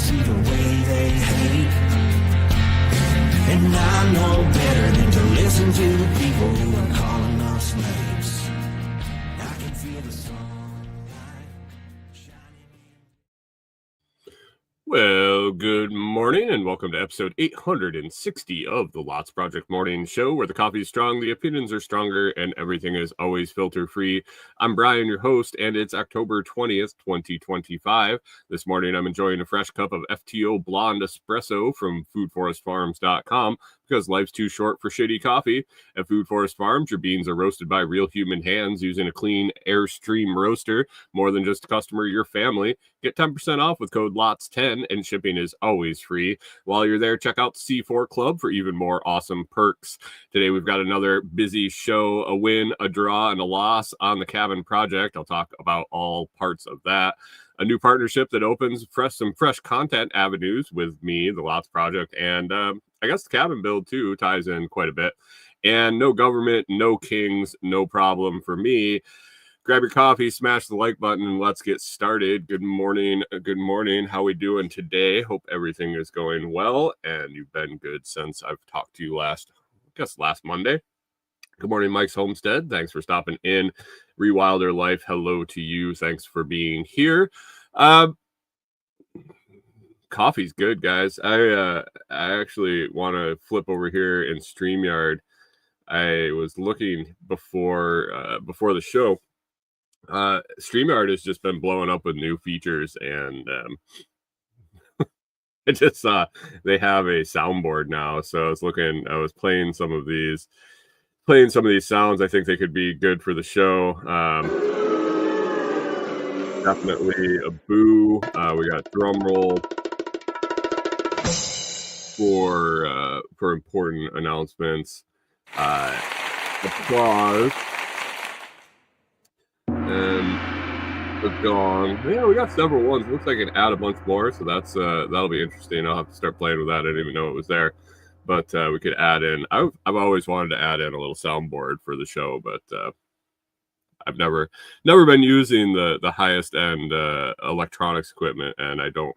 see the way they hate. And I know better than to listen to the people who are calling us names. I can feel the sunlight shining in. Well, good morning and welcome to episode 860 of the Lots Project Morning Show, where the coffee is strong, the opinions are stronger, and everything is always filter free. I'm Brian, your host, and it's October 20th, 2025. This morning I'm enjoying a fresh cup of FTO Blonde Espresso from foodforestfarms.com because life's too short for shitty coffee. At Food Forest Farms, your beans are roasted by real human hands using a clean Airstream roaster. More than just a customer, your family. Get 10% off with code LOTS10, and shipping is always free. While you're there, check out the C4 Club for even more awesome perks. Today we've got another busy show, a win, a draw, and a loss on the cabin project. I'll talk about all parts of that. A new partnership that opens some fresh content avenues with me, the Lots Project, and I guess the cabin build too ties in quite a bit. And no government, no kings, no problem for me. Grab your coffee, smash the like button, and let's get started. Good morning. Good morning. How we doing today? Hope everything is going well, and you've been good since I've talked to you last Monday. Good morning, Mike's Homestead. Thanks for stopping in. Rewilder Life, hello to you. Thanks for being here. Coffee's good, guys. I actually want to flip over here in StreamYard. I was looking before the show. StreamYard has just been blowing up with new features, and I just saw they have a soundboard now. So I was playing some of these sounds. I think they could be good for the show. Definitely a boo. We got drum roll for important announcements. Applause. And the gong. Yeah, we got several ones. Looks like I can add a bunch more, so that'll be interesting. I'll have to start playing with that. I didn't even know it was there, but we could add in. I've always wanted to add in a little soundboard for the show, but I've never been using the highest end electronics equipment, and I don't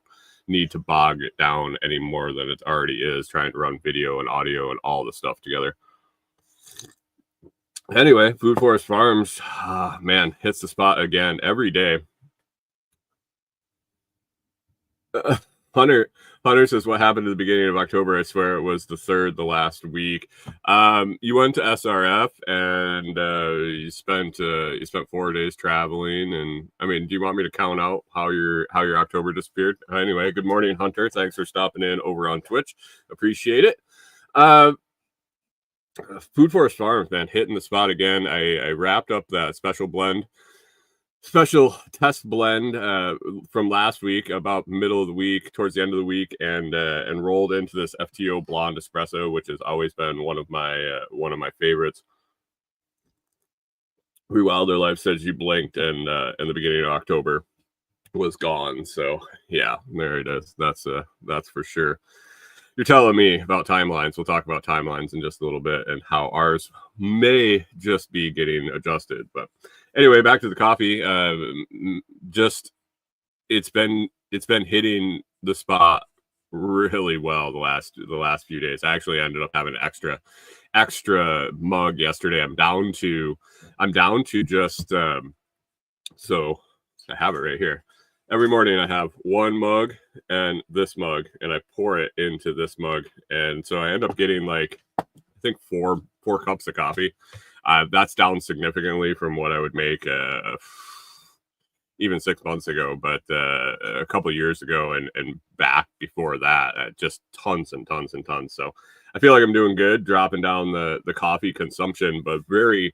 need to bog it down any more than it already is trying to run video and audio and all the stuff together. Anyway, Food Forest Farms, man, hits the spot again every day. Hunter says, what happened at the beginning of October? I swear it was the last week. You went to SRF and you spent 4 days traveling. And I mean, do you want me to count out how your October disappeared? Anyway, good morning, Hunter. Thanks for stopping in over on Twitch. Appreciate it. Food Forest Farms, man, hitting the spot again. I wrapped up that special test blend from last week, about middle of the week, towards the end of the week, and rolled into this FTO Blonde Espresso, which has always been one of my favorites. Rewilder Life says you blinked, and in the beginning of October was gone. So yeah, there it is. That's for sure. You're telling me about timelines. We'll talk about timelines in just a little bit and how ours may just be getting adjusted. But anyway, back to the coffee. It's been hitting the spot really well the last few days. I actually ended up having an extra mug yesterday. I'm down to just so I have it right here. Every morning I have one mug and this mug, and I pour it into this mug. And so I end up getting like, I think four cups of coffee. That's down significantly from what I would make even 6 months ago, but a couple of years ago and back before that, just tons and tons and tons. So I feel like I'm doing good, dropping down the coffee consumption, but very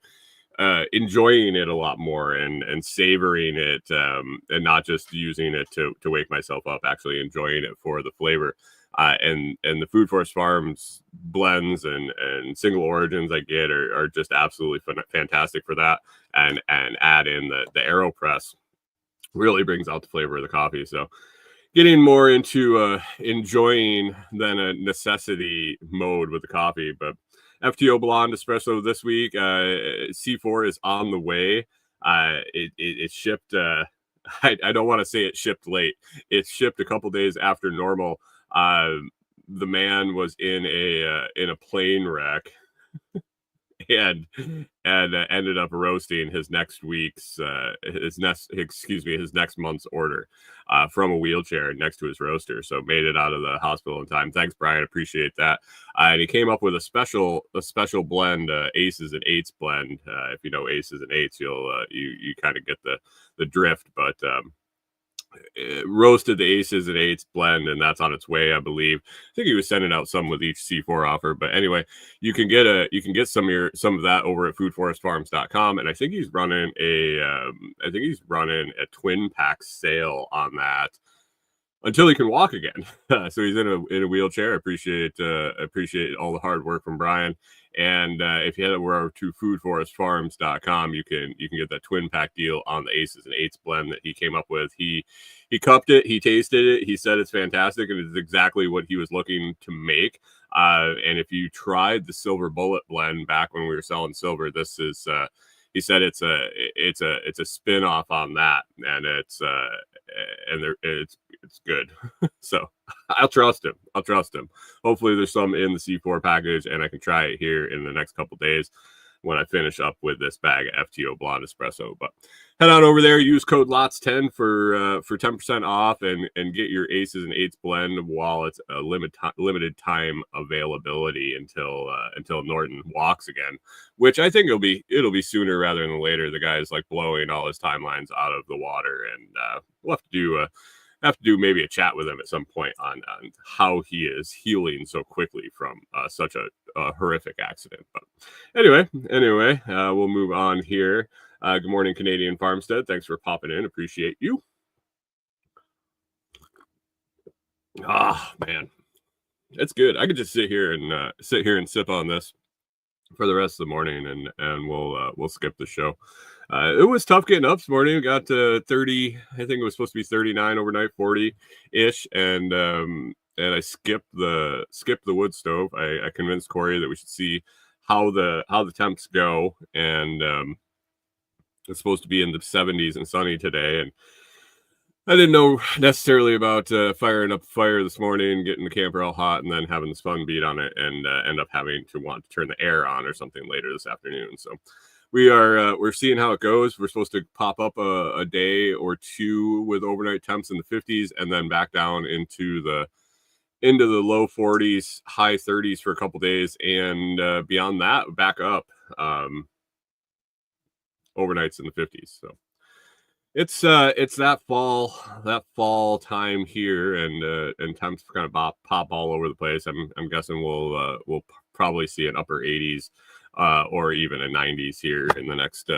enjoying it a lot more and savoring it, and not just using it to wake myself up, actually enjoying it for the flavor. And the Food Forest Farms blends and single origins I get are just absolutely fantastic for that. And add in the AeroPress really brings out the flavor of the coffee. So getting more into enjoying than a necessity mode with the coffee. But FTO Blonde Espresso this week, C4 is on the way. It shipped I don't want to say it shipped late. It shipped a couple days after normal. The man was in a plane wreck and ended up roasting his next week's his next month's order from a wheelchair next to his roaster. So made it out of the hospital in time. Thanks, Brian. Appreciate that. And he came up with a special blend, aces and eights blend. If you know aces and eights, you'll you kind of get the drift. But roasted the aces and eights blend, and that's on its way, I believe. I think he was sending out some with each C4 offer, but anyway, you can get some of that over at foodforestfarms.com, and I think he's running a twin pack sale on that until he can walk again. So he's in a wheelchair. Appreciate all the hard work from Brian. And if you head over to foodforestfarms.com, you can get that twin pack deal on the aces and eights blend that he came up with. He cupped it, he tasted it, he said it's fantastic, and it's exactly what he was looking to make. And if you tried the silver bullet blend back when we were selling silver, this is he said it's a spin-off on that, and it's good. So I'll trust him. Hopefully there's some in the C4 package, and I can try it here in the next couple days when I finish up with this bag of FTO Blonde Espresso. But head on over there, use code LOTS10 for 10% off, and get your aces and eights blend while it's a limited time availability until Norton walks again, which I think it'll be sooner rather than later. The guy's like blowing all his timelines out of the water, and we'll have to do maybe a chat with him at some point on how he is healing so quickly from such a horrific accident. But anyway, we'll move on here. Good morning, Canadian Farmstead. Thanks for popping in. Appreciate you. Man, it's good. I could just sit here and sip on this for the rest of the morning, and we'll skip the show. It was tough getting up this morning. We got to 30. I think it was supposed to be 39 overnight, 40-ish, and I skipped the wood stove. I convinced Corey that we should see how the temps go, and it's supposed to be in the 70s and sunny today, and I didn't know necessarily about firing up a fire this morning, getting the camper all hot, and then having the sun beat on it, and end up having to want to turn the air on or something later this afternoon. So we're seeing how it goes. We're supposed to pop up a day or two with overnight temps in the 50s, and then back down into the low 40s, high 30s for a couple days, and beyond that, back up overnights in the 50s. So it's that fall time here, and temps kind of pop all over the place. I'm guessing we'll probably see an upper 80s or even a 90s here in the next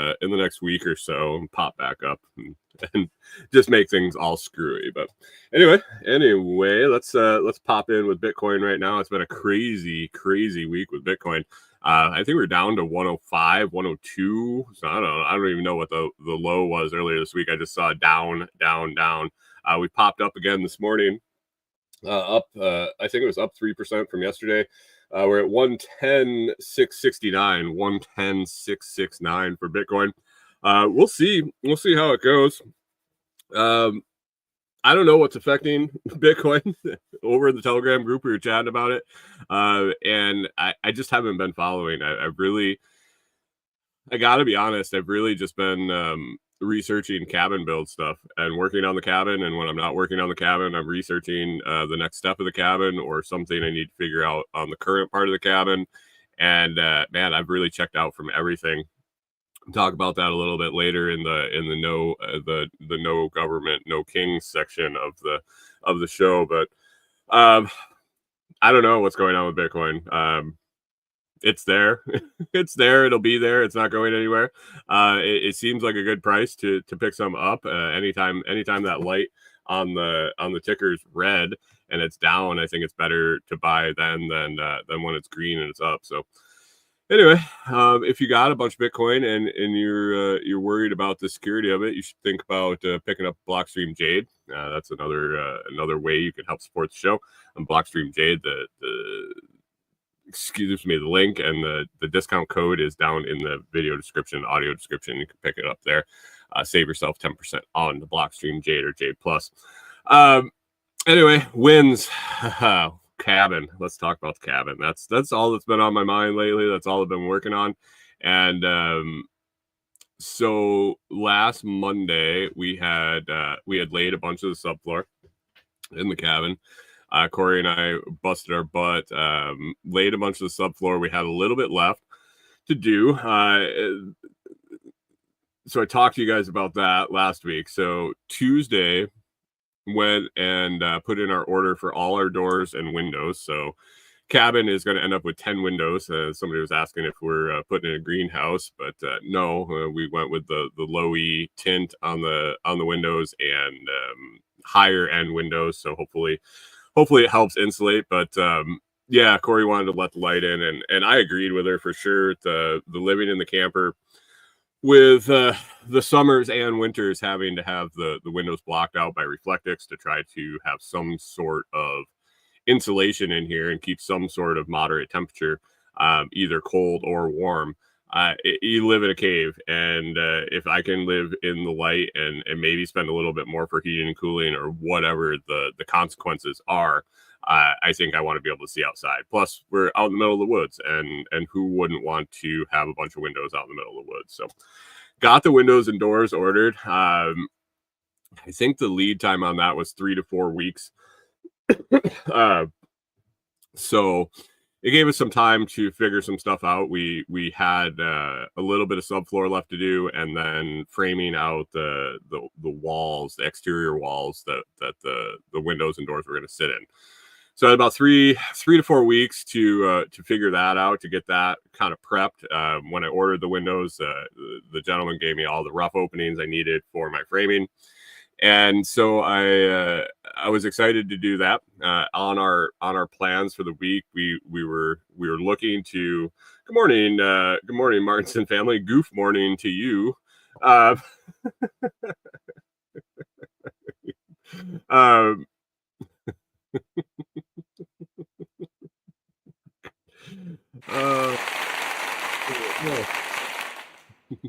week or so, and pop back up and just make things all screwy. But anyway, let's pop in with Bitcoin right now. It's been a crazy week with Bitcoin. I think we're down to 105, 102. So I don't even know what the low was earlier this week. I just saw down. We popped up again this morning. Up, I think it was up 3% from yesterday. We're at 110,669, 110,669 for Bitcoin. We'll see how it goes. I don't know what's affecting Bitcoin. Over in the Telegram group, we were chatting about it, and I just haven't been following. I gotta be honest, I've really just been researching cabin build stuff and working on the cabin, and when I'm not working on the cabin, I'm researching the next step of the cabin or something I need to figure out on the current part of the cabin. And man, I've really checked out from everything. Talk about that a little bit later in the no government, no kings section of the show. But I don't know what's going on with Bitcoin. It's there. It's there. It'll be there. It's not going anywhere. It seems like a good price to pick some up. Anytime that light on the ticker's red and it's down, I think it's better to buy then than when it's green and it's up. So anyway, if you got a bunch of Bitcoin and you're worried about the security of it, you should think about picking up Blockstream Jade. That's another way you can help support the show. On Blockstream Jade, the link and the discount code is down in the video description, audio description. You can pick it up there. save yourself 10% on the Blockstream Jade or Jade Plus. Anyway, wins. Cabin. Let's talk about the cabin. That's all that's been on my mind lately. That's all I've been working on. And so last Monday we had laid a bunch of the subfloor in the cabin. Corey and I busted our butt, laid a bunch of the subfloor. We had a little bit left to do. So I talked to you guys about that last week. So Tuesday went and put in our order for all our doors and windows. So cabin is going to end up with 10 windows. Somebody was asking if we're putting in a greenhouse, but no, we went with the low E tint on the windows and higher end windows. So hopefully it helps insulate. But yeah, Corey wanted to let the light in, and I agreed with her for sure. The living in the camper with the summers and winters having to have the windows blocked out by Reflectix to try to have some sort of insulation in here and keep some sort of moderate temperature, either cold or warm. You live in a cave, and if I can live in the light and maybe spend a little bit more for heating and cooling or whatever the consequences are, I think I want to be able to see outside. Plus, we're out in the middle of the woods, and who wouldn't want to have a bunch of windows out in the middle of the woods? So got the windows and doors ordered. I think the lead time on that was 3 to 4 weeks. So it gave us some time to figure some stuff out. We had a little bit of subfloor left to do, and then framing out the walls, the exterior walls that the windows and doors were going to sit in. So about 3 to 4 weeks to figure that out, to get that kind of prepped. When I ordered the windows, the gentleman gave me all the rough openings I needed for my framing. And so I was excited to do that. On our plans for the week, we were looking to good morning Martinson family, goof morning to you.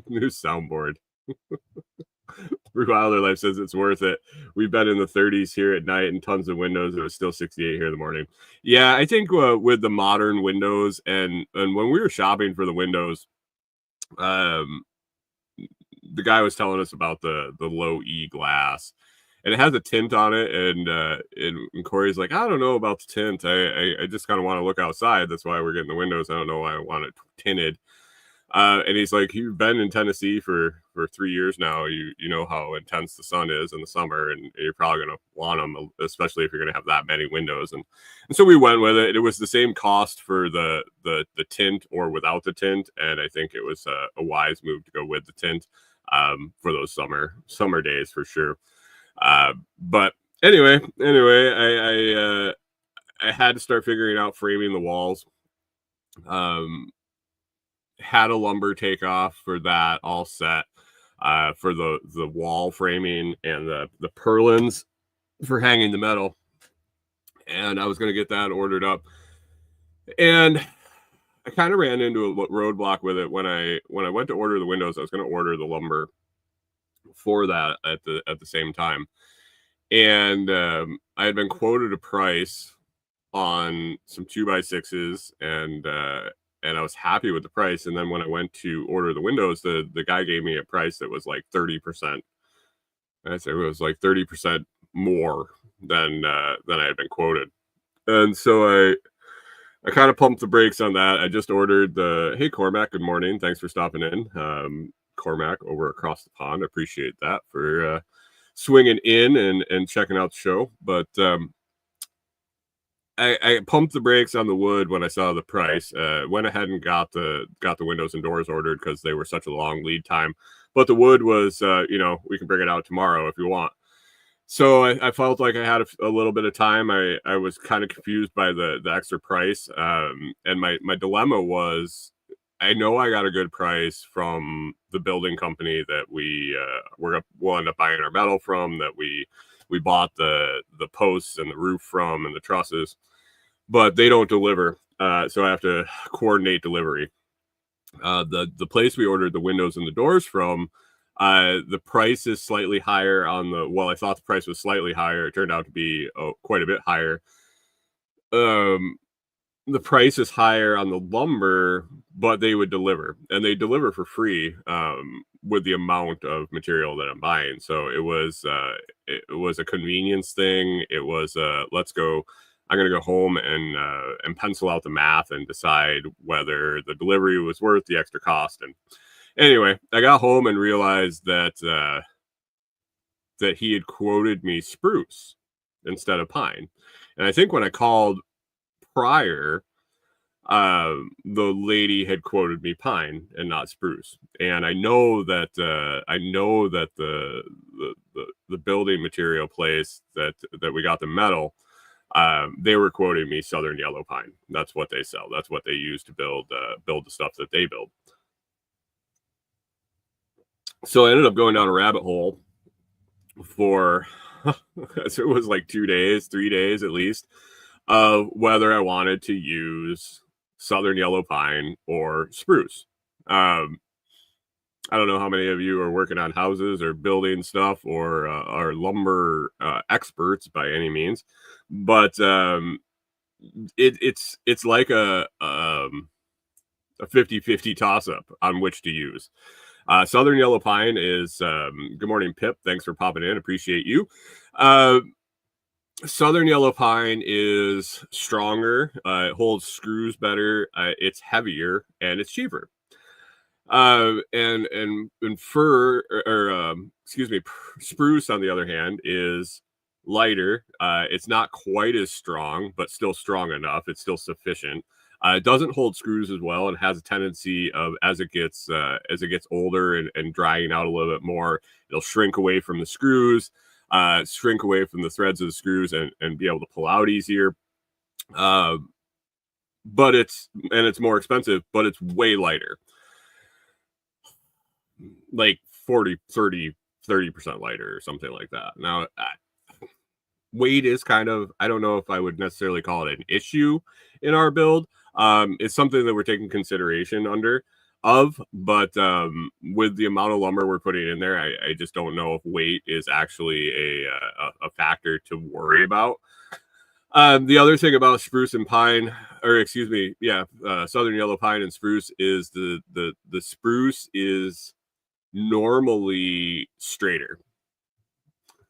New soundboard. Wilder Life says it's worth it. We've been in the 30s here at night and tons of windows. It was still 68 here in the morning. Yeah, I think with the modern windows and when we were shopping for the windows, the guy was telling us about the low E glass, and it has a tint on it. And Corey's like, I don't know about the tint. I just kind of want to look outside. That's why we're getting the windows. I don't know why I want it tinted. And he's like, you've been in Tennessee for 3 years now. You know how intense the sun is in the summer, and you're probably going to want them, especially if you're going to have that many windows. And so we went with it. It was the same cost for the tint or without the tint, and I think it was a wise move to go with the tint for those summer days for sure. But anyway, I had to start figuring out framing the walls. Had a lumber takeoff for that all set, for the wall framing and the purlins for hanging the metal, and I was going to get that ordered up, and I kind of ran into a roadblock with it when I went to order the windows. I was going to order the lumber for that at the same time, and I had been quoted a price on some 2x6s, and I was happy with the price. And then when I went to order the windows, the guy gave me a price that was like 30%. I said it was like 30% more than I had been quoted. And so I kind of pumped the brakes on that. I just ordered hey, Cormac, good morning. Thanks for stopping in. Cormac over across the pond. I appreciate that for swinging in and checking out the show. But I pumped the brakes on the wood when I saw the price. Went ahead and got the windows and doors ordered because they were such a long lead time. But the wood was, we can bring it out tomorrow if you want. So I felt like I had a little bit of time. I was kind of confused by the extra price. And my dilemma was, I know I got a good price from the building company that we'll end up buying our metal from, that we bought the posts and the roof from and the trusses, but they don't deliver. So I have to coordinate delivery. The place we ordered the windows and the doors from The price is slightly higher on the, well, I thought the price was slightly higher. It turned out to be quite a bit higher. The price is higher on the lumber, but they would deliver, and they deliver for free with the amount of material that I'm buying. So it was a convenience thing. It was let's go. I'm gonna go home and pencil out the math and decide whether the delivery was worth the extra cost. And anyway, I got home and realized that that he had quoted me spruce instead of pine. And I think when I called prior, the lady had quoted me pine and not spruce. And I know that the building material place that we got the metal, they were quoting me southern yellow pine. That's what they sell. That's what they use to build the stuff that they build. So I ended up going down a rabbit hole for so it was like 2 days, 3 days at least, of whether I wanted to use southern yellow pine or spruce. I don't know how many of you are working on houses or building stuff or are lumber experts by any means, but it's like a 50-50 toss up on which to use. Southern yellow pine is good morning, Pip. Thanks for popping in. Appreciate you. Southern yellow pine is stronger. It holds screws better. It's heavier and it's cheaper. And fir or excuse me, spruce on the other hand is lighter. It's not quite as strong, but still strong enough. It's still sufficient. It doesn't hold screws as well and has a tendency of as it gets older and drying out a little bit more, it'll shrink away from the screws, shrink away from the threads of the screws and be able to pull out easier. But it's more expensive, but it's way lighter. Like 30% lighter or something like that. Now, weight is kind of, I don't know if I would necessarily call it an issue in our build. It's something that we're taking consideration of, but with the amount of lumber we're putting in there, I just don't know if weight is actually a factor to worry about. The other thing about spruce and pine, or excuse me, southern yellow pine and spruce is the spruce is normally straighter.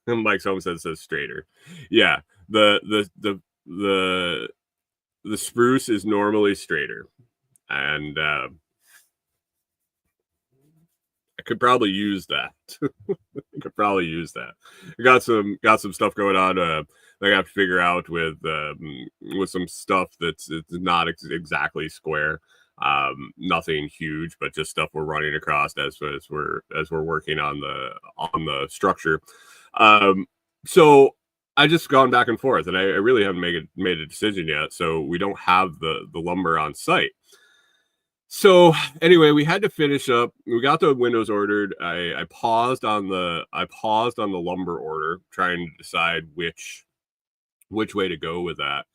And Mike Homestead says straighter. Yeah, the spruce is normally straighter, and I could probably use that. I could probably use that. I got some stuff going on. I have to figure out with some stuff that's it's not exactly square. Nothing huge, but just stuff we're running across as we're working on the structure. So I just gone back and forth, and I really haven't made a decision yet. So we don't have the lumber on site. So anyway, we had to finish up. We got the windows ordered. I paused on the lumber order, trying to decide which way to go with that.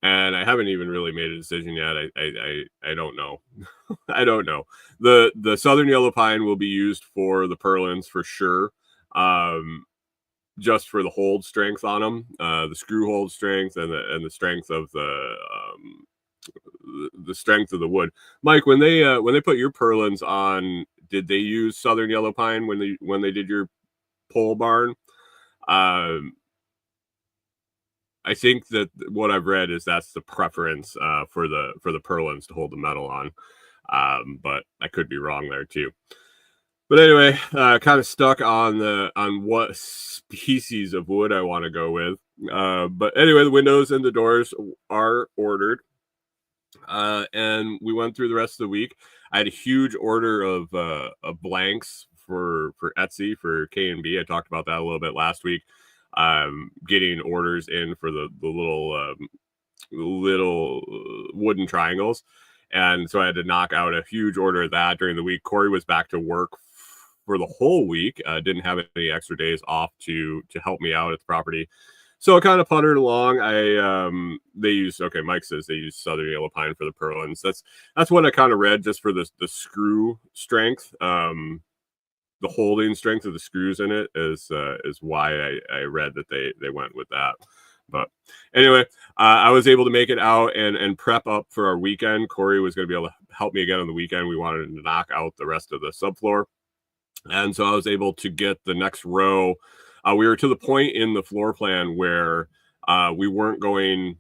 And I haven't even really made a decision yet. I don't know. I don't know. The southern yellow pine will be used for the purlins for sure. Just for the hold strength on them, the screw hold strength and the strength of the strength of the wood. Mike, when they put your purlins on, did they use southern yellow pine when they did your pole barn? I think that what I've read is that's the preference for the purlins to hold the metal on, but I could be wrong there too. But anyway, kind of stuck on what species of wood I want to go with. But anyway, the windows and the doors are ordered, and we went through the rest of the week. I had a huge order of blanks for Etsy for K&B. I talked about that a little bit last week. Getting orders in for the little wooden triangles. And so I had to knock out a huge order of that during the week. Corey was back to work for the whole week. Didn't have any extra days off to help me out at the property. So I kind of puttered along. Mike says they use southern yellow pine for the purlins. That's what I kind of read just for the screw strength. the holding strength of the screws in it is why I read that they went with that. But anyway, I was able to make it out and prep up for our weekend. Corey was going to be able to help me again on the weekend. We wanted to knock out the rest of the subfloor. And so I was able to get the next row. We were to the point in the floor plan where we weren't going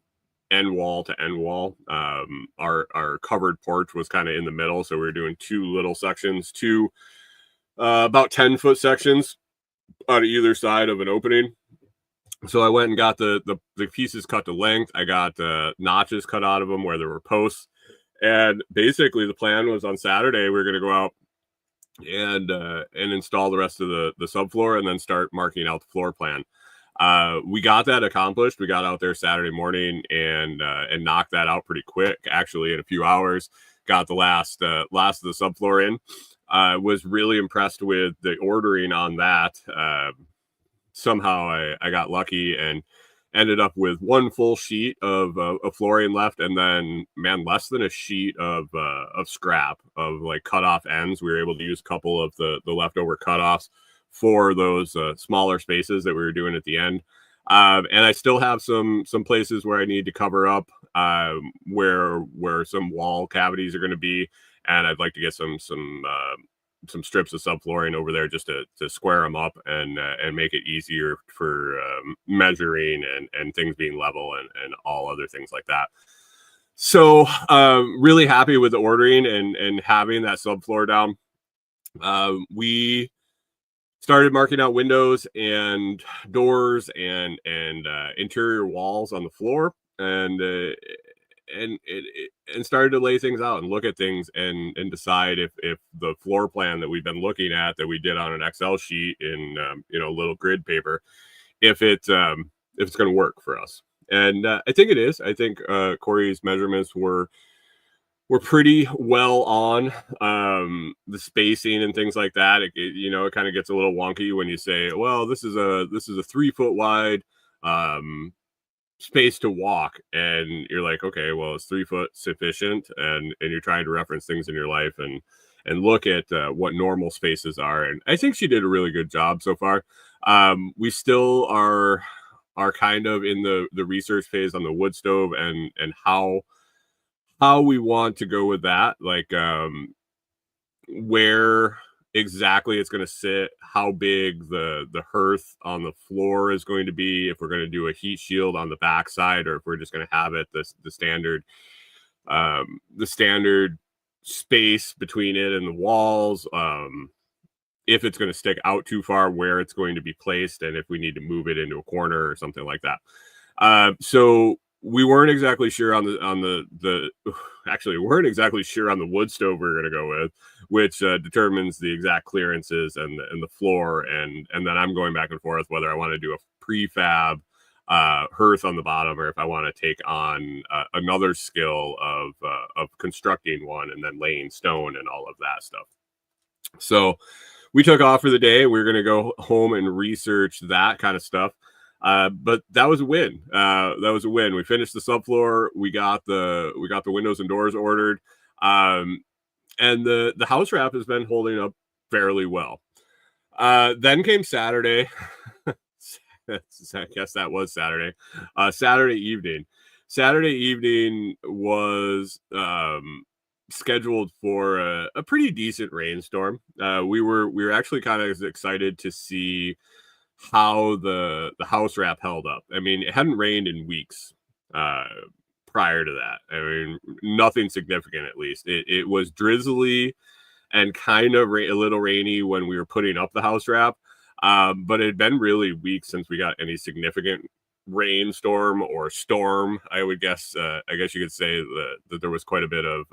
end wall to end wall. Our covered porch was kind of in the middle. So we were doing two little sections, two about 10-foot sections on either side of an opening. So I went and got the pieces cut to length. I got notches cut out of them where there were posts. And basically the plan was on Saturday, we were going to go out and install the rest of the subfloor and then start marking out the floor plan. We got that accomplished. We got out there Saturday morning and knocked that out pretty quick, actually in a few hours. Got the last of the subfloor in. Was really impressed with the ordering on that. Somehow I got lucky and ended up with one full sheet of flooring left, and then less than a sheet of scrap of like cut off ends. We were able to use a couple of the leftover cutoffs for those smaller spaces that we were doing at the end. And I still have some places where I need to cover up where some wall cavities are going to be, and I'd like to get some strips of subflooring over there just to square them up and make it easier for measuring and things being level and all other things like that. So really happy with the ordering and having that subfloor down. We started marking out windows and doors and interior walls on the floor and started to lay things out and look at things and decide if the floor plan that we've been looking at that we did on an Excel sheet in a little grid paper, if it's going to work for us. And I think it is. I think Corey's measurements were pretty well on the spacing and things like that. It kind of gets a little wonky when you say, well, this is a 3 foot wide space to walk, and you're like, okay, well, is 3 foot sufficient? And you're trying to reference things in your life and look at what normal spaces are. And I think she did a really good job so far. We still are kind of in the research phase on the wood stove and how we want to go with that, like where exactly it's going to sit, how big the hearth on the floor is going to be, if we're going to do a heat shield on the backside, or if we're just going to have it the standard space between it and the walls, if it's going to stick out too far, where it's going to be placed, and if we need to move it into a corner or something like that. So we weren't exactly sure on the actually, we weren't exactly sure on the wood stove we were going to go with, which determines the exact clearances and the floor. And then I'm going back and forth whether I want to do a prefab hearth on the bottom, or if I want to take on another skill of constructing one and then laying stone and all of that stuff. So we took off for the day. We were going to go home and research that kind of stuff. But that was a win. We finished the subfloor. We got the windows and doors ordered. And the house wrap has been holding up fairly well. Then came Saturday. I guess that was Saturday. Saturday evening was scheduled for a pretty decent rainstorm. We were actually kind of excited to see how the house wrap held up. I mean, it hadn't rained in weeks prior to that. I mean, nothing significant, at least. It was drizzly and kind of a little rainy when we were putting up the house wrap, but it had been really weeks since we got any significant rainstorm or storm. I would guess I guess you could say that there was quite a bit of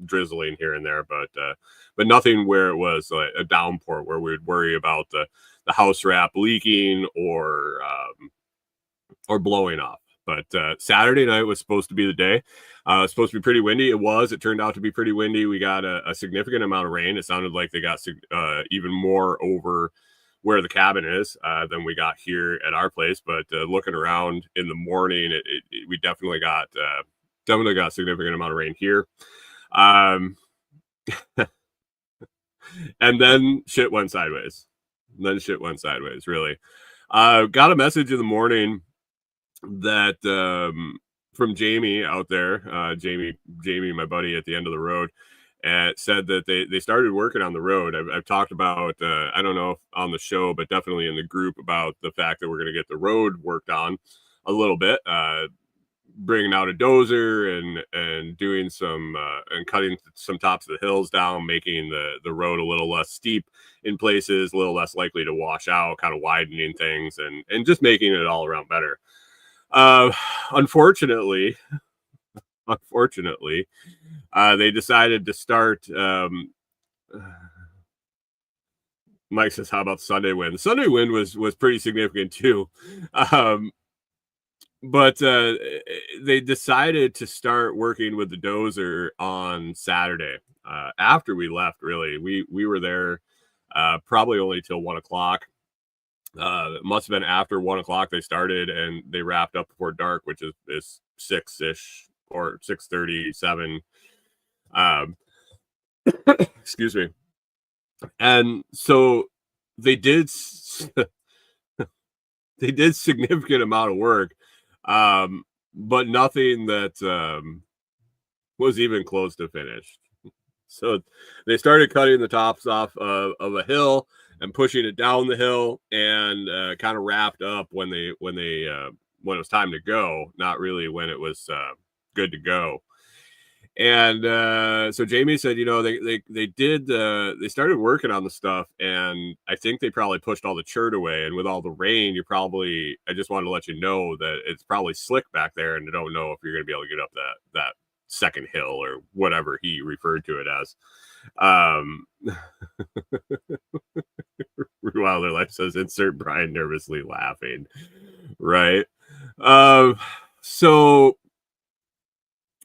drizzling here and there, but nothing where it was like a downpour where we would worry about the house wrap leaking or blowing off. But Saturday night was supposed to be the day. It was supposed to be pretty windy. It turned out to be pretty windy. We got a significant amount of rain. It sounded like they got even more over where the cabin is than we got here at our place. But looking around in the morning, we definitely got a significant amount of rain here. And then shit went sideways. Really. Got a message in the morning that from Jamie out there, Jamie, my buddy at the end of the road, said that they started working on the road. I've talked about, I don't know if on the show, but definitely in the group, about the fact that we're going to get the road worked on a little bit, bringing out a dozer and doing some and cutting some tops of the hills down, making the road a little less steep in places, a little less likely to wash out, kind of widening things and just making it all around better. Unfortunately, they decided to start. Mike says, "How about Sunday wind?" The Sunday wind was pretty significant too, but they decided to start working with the dozer on Saturday after we left. Really, we were there probably only till 1:00. It must have been after 1:00 they started, and they wrapped up before dark, which is 6-ish or 6:37. Excuse me. And so they did they did significant amount of work, but nothing that was even close to finished. So they started cutting the tops off of a hill and pushing it down the hill, and kind of wrapped up when it was time to go, not really when it was good to go. And so Jamie said, they started working on the stuff, and I think they probably pushed all the chert away. And with all the rain, I just wanted to let you know that it's probably slick back there, and I don't know if you're going to be able to get up that second hill or whatever he referred to it as. Wilder Life says, insert Brian nervously laughing. Right. So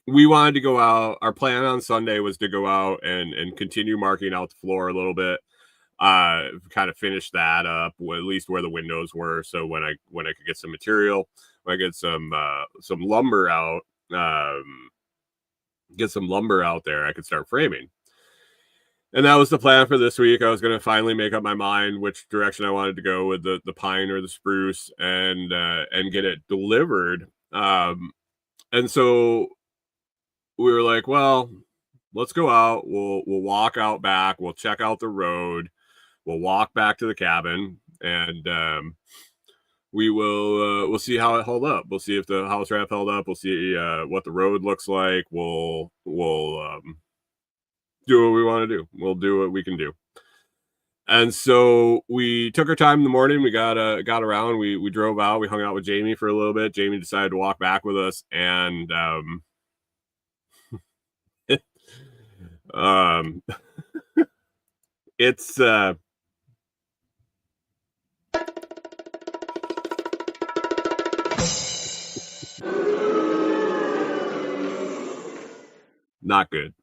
we wanted to go out. Our plan on Sunday was to go out and continue marking out the floor a little bit, kind of finish that up, at least where the windows were. So when I could get some material, when I get some lumber out, there, I could start framing. And that was the plan for this week. I was going to finally make up my mind which direction I wanted to go with the pine or the spruce, and get it delivered. And so we were like, well, let's go out. We'll walk out back. We'll check out the road. We'll walk back to the cabin, and we'll see how it held up. We'll see if the house wrap held up. We'll see what the road looks like. We'll do what we want to do. We'll do what we can do. And so we took our time in the morning. We got around. We drove out. We hung out with Jamie for a little bit. Jamie decided to walk back with us, and it's not good.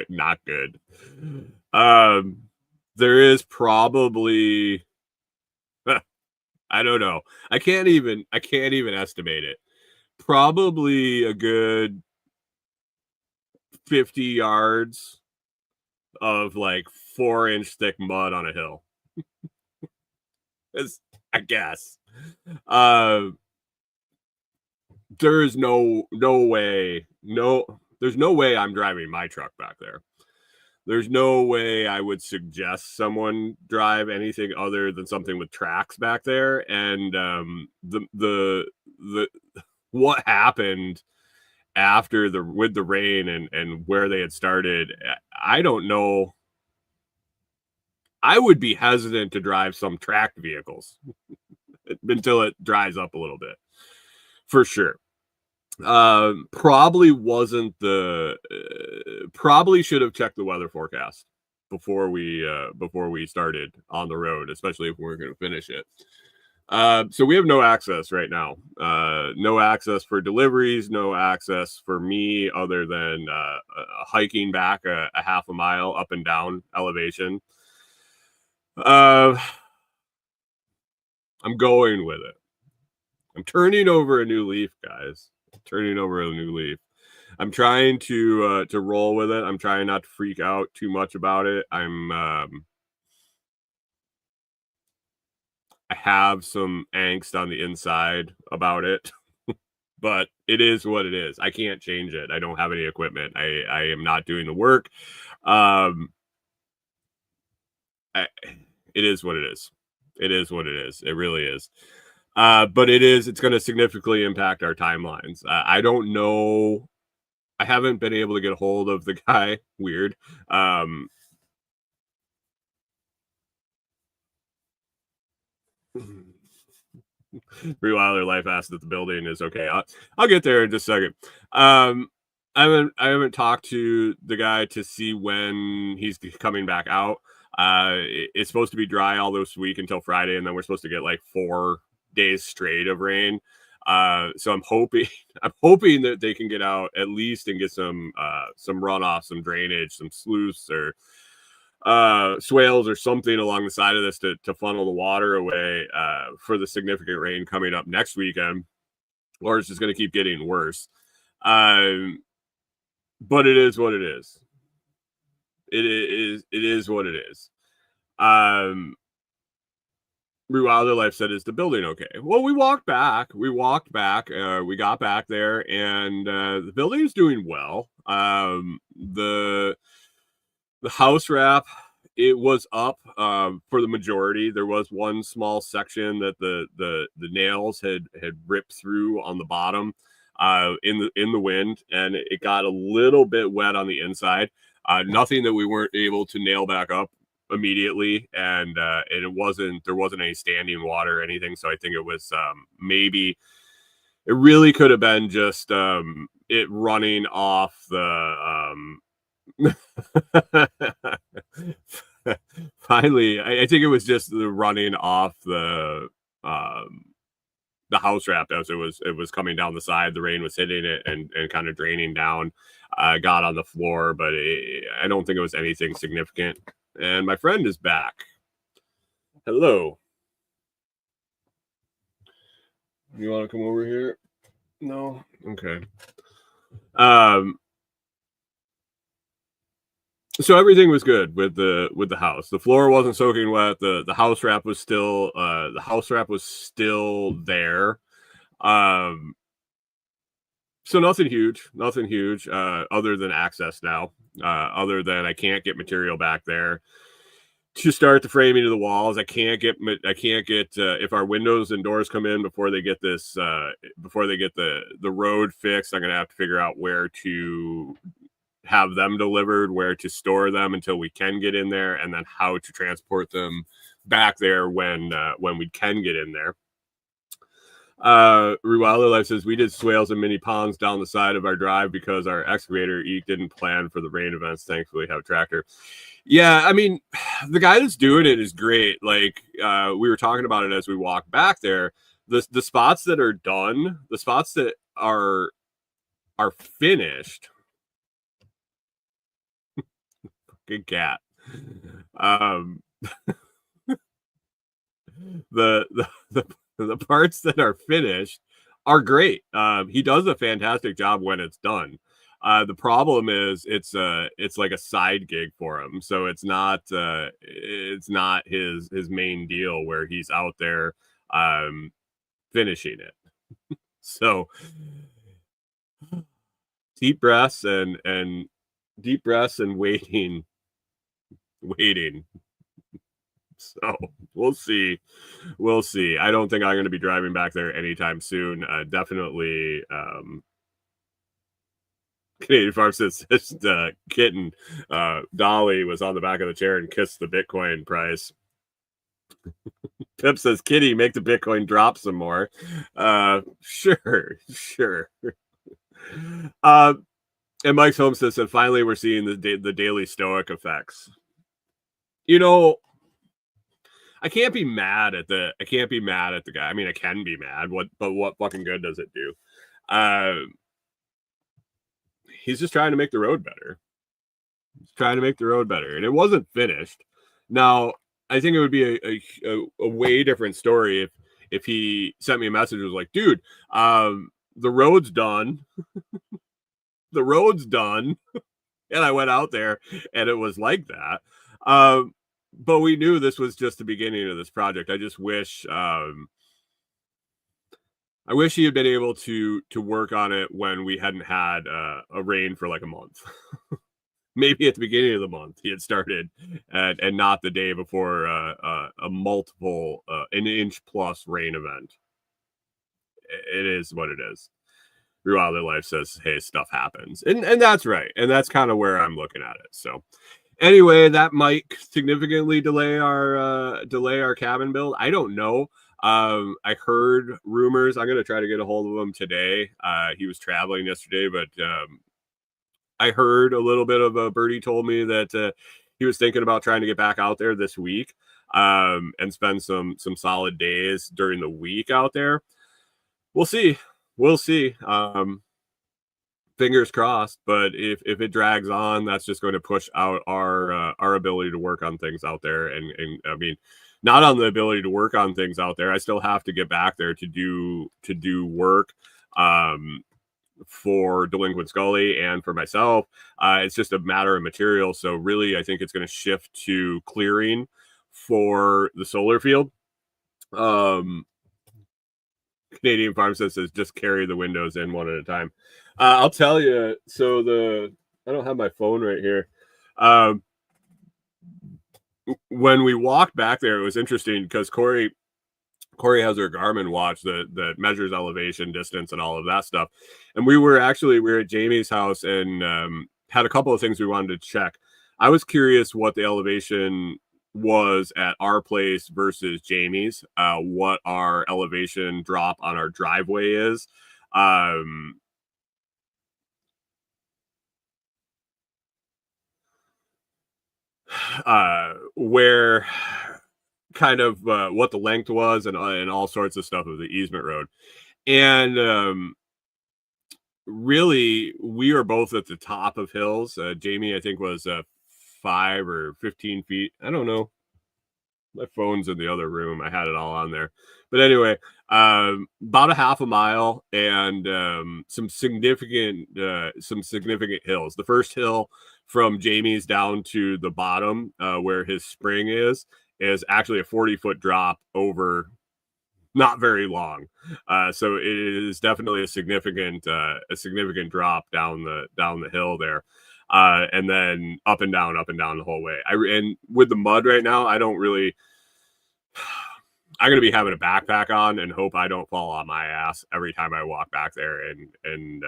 Not good. There is probably I don't know. I can't even estimate it. Probably a good 50 yards of like 4-inch thick mud on a hill. I guess. There's no way. There's no way I'm driving my truck back there. There's no way I would suggest someone drive anything other than something with tracks back there. And the what happened after with the rain and where they had started, I don't know. I would be hesitant to drive some tracked vehicles until it dries up a little bit, for sure. Probably should have checked the weather forecast before we started on the road, especially if we're going to finish it. So we have no access right now. No access for deliveries, no access for me other than hiking back a half a mile up and down elevation. I'm going with it. I'm turning over a new leaf, guys. Turning over a new leaf. trying to roll with it. I'm trying not to freak out too much about it. I have some angst on the inside about it, but it is what it is. I can't change it. I don't have any equipment. I am not doing the work. Um, I, it is what it is. It is what it is. It really is. But it's going to significantly impact our timelines. I don't know. I haven't been able to get a hold of the guy. Weird. Um, Rewilder Life asked if the building is okay. I'll get there in just a second. I haven't talked to the guy to see when he's coming back out. It's supposed to be dry all this week until Friday, and then we're supposed to get like 4 days straight of rain. So I'm hoping that they can get out at least and get some runoff, some drainage, some sluice or swales or something along the side of this to funnel the water away for the significant rain coming up next weekend, or it's just going to keep getting worse. But it is what it is. It is what it is. Rewilder Life said, "Is the building okay?" Well, we walked back. We got back there, and the building is doing well. The house wrap, it was up for the majority. There was one small section that the nails had ripped through on the bottom in the wind, and it got a little bit wet on the inside. Nothing that we weren't able to nail back up immediately, and there wasn't any standing water or anything. So I think it was maybe it really could have been just it running off the finally, I think it was just the running off the house wrap as it was coming down the side. The rain was hitting it and kind of draining down. Got on the floor, but I don't think it was anything significant. And my friend is back. Hello. You want to come over here? No. Okay. So everything was good with the house. The floor wasn't soaking wet. The house wrap was still there. So nothing huge, other than access now. Other than I can't get material back there to start the framing of the walls. I can't get if our windows and doors come in before they get the road fixed. I'm gonna have to figure out where to have them delivered, where to store them until we can get in there, and then how to transport them back there when we can get in there. Rewilder Life says, we did swales and mini ponds down the side of our drive because our excavator didn't plan for the rain events. Thankfully, have a tractor. Yeah, I mean, the guy that's doing it is great. Like we were talking about it as we walked back there. The spots that are done, the spots that are finished. Good cat. The parts that are finished are great. He does a fantastic job when it's done. The problem is it's like a side gig for him, so it's not his main deal where he's out there finishing it. So deep breaths and waiting. So we'll see. I don't think I'm going to be driving back there anytime soon. Definitely. Canadian Farm says kitten Dolly was on the back of the chair and kissed the Bitcoin price. Pip says, Kitty, make the Bitcoin drop some more. Sure. And Mike's Homestead said, finally, we're seeing the daily stoic effects. You know, I can't be mad at the guy. I mean, I can be mad. But what fucking good does it do? He's just trying to make the road better. And it wasn't finished. Now, I think it would be a way different story if he sent me a message and was like, dude, the road's done. the road's done. And I went out there and it was like that. But we knew this was just the beginning of this project. I just wish I wish he had been able to work on it when we hadn't had a rain for like a month. Maybe at the beginning of the month he had started, and not the day before a multiple an inch plus rain event. It is what it is. Real Wildlife says, "Hey, stuff happens," and that's right, and that's kind of where I'm looking at it. So, anyway, that might significantly delay our cabin build. I don't know. I heard rumors. I'm gonna try to get a hold of him today. He was traveling yesterday, but I heard a little bit of a birdie told me that he was thinking about trying to get back out there this week, and spend some solid days during the week out there. We'll see. We'll see. Fingers crossed. But if it drags on, that's just going to push out our ability to work on things out there. And I mean, not on the ability to work on things out there. I still have to get back there to do work for Delinquent Scully and for myself. It's just a matter of material. So really, I think it's going to shift to clearing for the solar field. Canadian Farm says just carry the windows in one at a time. I'll tell you. So I don't have my phone right here. When we walked back there, it was interesting because Corey has her Garmin watch that measures elevation, distance, and all of that stuff. And we were at Jamie's house and had a couple of things we wanted to check. I was curious what the elevation was at our place versus Jamie's, what our elevation drop on our driveway is. Where kind of what the length was and all sorts of stuff of the easement road. And really, we are both at the top of hills. Jamie, I think, was 5 or 15 feet. I don't know. My phone's in the other room. I had it all on there. But anyway, about a half a mile and some significant hills. The first hill from Jamie's down to the bottom where his spring is actually a 40-foot drop over not very long. So it is definitely a significant drop down the hill there. And then up and down the whole way. And with the mud right now, I'm going to be having a backpack on and hope I don't fall on my ass every time I walk back there. And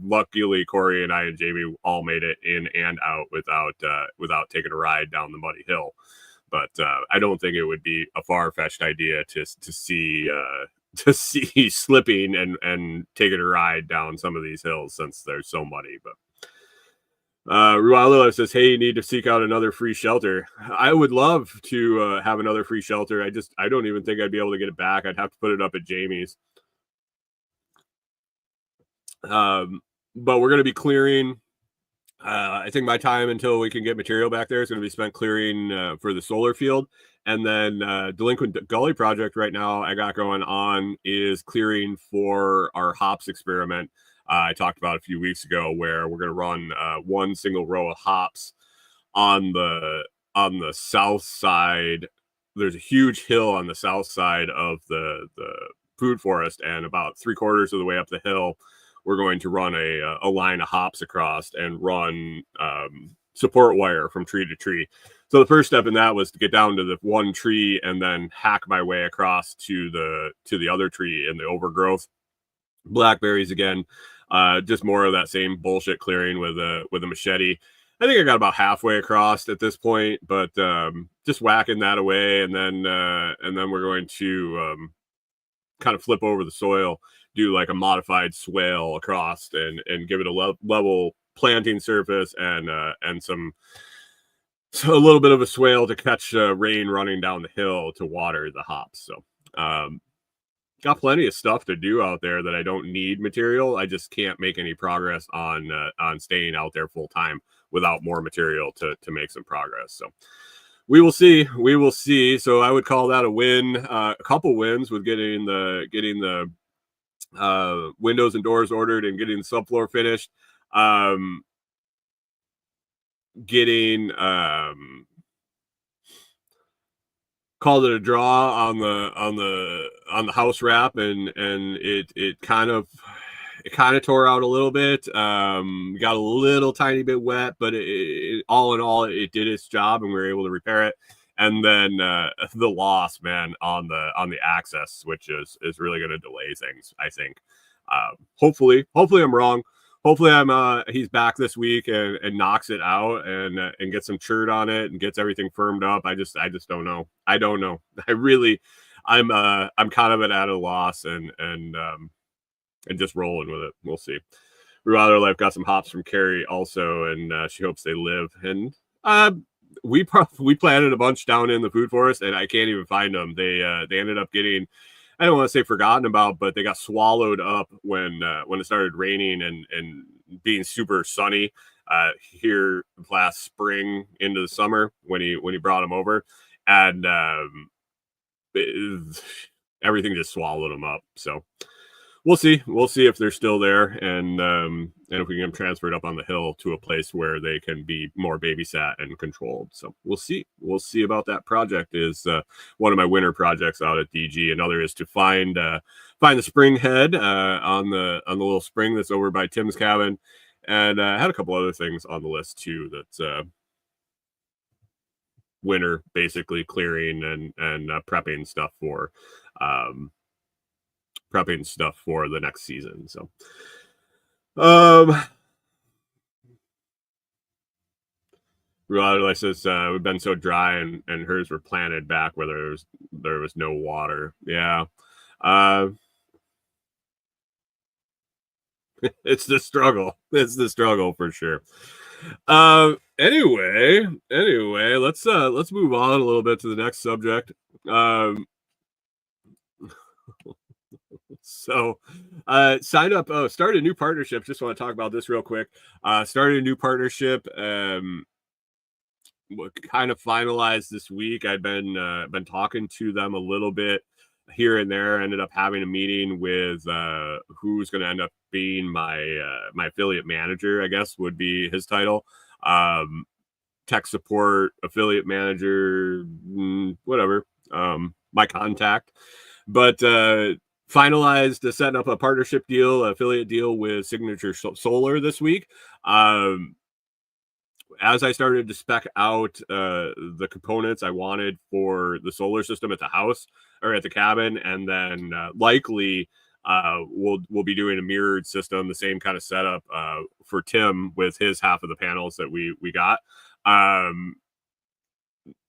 luckily, Corey and I and Jamie all made it in and out without taking a ride down the muddy hill. But I don't think it would be a far-fetched idea to see slipping and taking a ride down some of these hills since they're so muddy. But Rualila says, "Hey, you need to seek out another free shelter." I would love to have another free shelter. I don't even think I'd be able to get it back. I'd have to put it up at Jamie's. But we're going to be clearing. I think my time until we can get material back there is going to be spent clearing for the solar field. And then Delinquent Gully project right now I got going on is clearing for our hops experiment. I talked about a few weeks ago where we're going to run one single row of hops on the south side. There's a huge hill on the south side of the food forest, and about 3/4 of the way up the hill, we're going to run a line of hops across and run support wire from tree to tree. So the first step in that was to get down to the one tree and then hack my way across to the other tree in the overgrowth. Blackberries again, just more of that same bullshit clearing with a machete. I think I got about halfway across at this point, but just whacking that away, and then we're going to kind of flip over the soil, do like a modified swale across, and give it a level planting surface and a little bit of a swale to catch rain running down the hill to water the hops. So got plenty of stuff to do out there that I don't need material. I just can't make any progress on staying out there full time without more material to make some progress. So we will see. So I would call that a win. A couple wins with getting the windows and doors ordered and getting the subfloor finished. Getting called it a draw on the house wrap, and it kind of tore out a little bit. Got a little tiny bit wet, but all in all, it did its job, and we were able to repair it. And then the loss, man, on the access switch is really going to delay things, I think. Hopefully I'm wrong. Hopefully he's back this week and knocks it out and gets some churt on it and gets everything firmed up. I just don't know. I don't know. I'm kind of at a loss and just rolling with it. We'll see. Rather Life got some hops from Carrie also, and she hopes they live. And we planted a bunch down in the food forest, and I can't even find them. They ended up getting, I don't want to say forgotten about, but they got swallowed up when it started raining and being super sunny here last spring into the summer when he brought them over, and everything just swallowed them up. So we'll see if they're still there, and if we can get them transferred up on the hill to a place where they can be more babysat and controlled. So we'll see about that project. Is one of my winter projects out at DG. Another is to find the spring head on the little spring that's over by Tim's cabin, and I had a couple other things on the list too. That's winter, basically clearing and prepping stuff for the next season. So Rod says we've been so dry, and hers were planted back where there was no water. Yeah. It's the struggle for sure. Anyway, let's move on a little bit to the next subject. So signed up, started a new partnership. Just want to talk about this real quick. Started a new partnership, kind of finalized this week. I've been talking to them a little bit here and there. Ended up having a meeting with who's going to end up being my affiliate manager, I guess would be his title. Tech support affiliate manager, whatever, my contact. But finalized setting up a partnership deal, affiliate deal with Signature Solar this week. As I started to spec out the components I wanted for the solar system at the house or at the cabin, and then likely we'll be doing a mirrored system, the same kind of setup for Tim with his half of the panels that we got.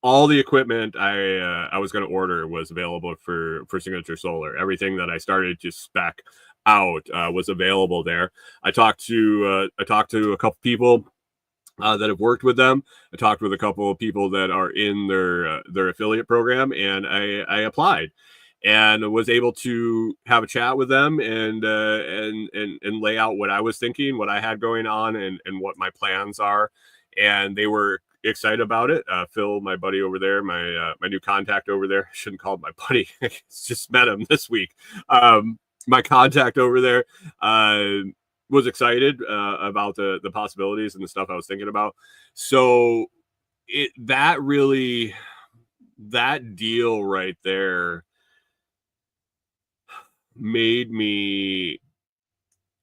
All the equipment I was going to order was available for Signature Solar. Everything that I started to spec out was available there. I talked to a couple people that have worked with them. I talked with a couple of people that are in their affiliate program, and I applied and was able to have a chat with them and lay out what I was thinking, what I had going on, and what my plans are. And they were excited about it. Phil, my buddy over there, my new contact over there, I shouldn't call him my buddy. I just met him this week. My contact over there was excited about the possibilities and the stuff I was thinking about. So that deal right there made me,